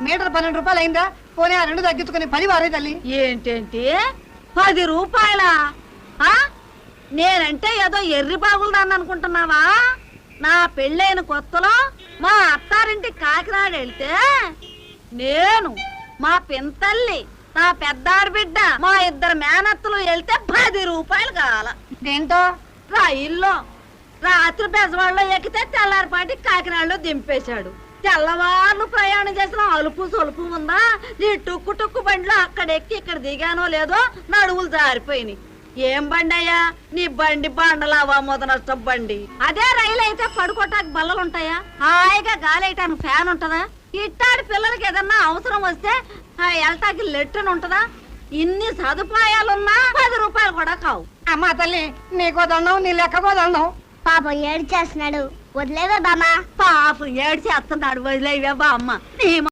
Metre 12 రూపాయలు అయిందా? పోనీ ఆ 2 తగ్గించుకుని 10 వారే తల్లి. ఏంటేంటి 10 రూపాయలా? నేనంటే ఏదో ఎర్రి బాగులదాన్ని అనుకుంటున్నావా? నా పెళ్ళైన కొత్తలో మా అత్తారింటి కాకినాడ వెళ్తే నేను, మా పింతల్లి, నా పెద్దాడి బిడ్డ, మా 2 మేనత్తలు వెళ్తే 10 రూపాయలు కావాల. దేంతో? రైల్లో రాత్రి బెజవాడలో ఎక్కితే తెల్లారిపాటి కాకినాడలో దింపేశాడు. తెల్లవార్లు ప్రయాణం చేసిన అలుపు సొలుపు ఉందా? నీ టుక్కు టుక్కు బండిలో అక్కడ ఎక్కి ఇక్కడ దిగానో లేదో నడువులు జారిపోయినాయి. ఏం బండి అయ్యా నీ బండి? బండలావా మొదనష్టం బండి. అదే రైలు అయితే పడుకోటానికి బల్లలుంటాయా? హాయిగా గాలేయటానికి ఫ్యాన్ ఉంటదా? ఇట్టాడి పిల్లలకి ఏదన్నా అవసరం వస్తే ఎల్టాకి లెట్టను ఉంటదా? ఇన్ని సదుపాయాలున్నా 10 రూపాయలు కూడా కావు. అమ్మా తల్లి, నీకో దండం, నీ లెక్కకో దండం. పాపం ఏడు చేస్తున్నాడు, వదిలేవే బామ్మ. పాపం ఏడు చేస్తున్నాడు, వదిలేవే బామ్మ. నీ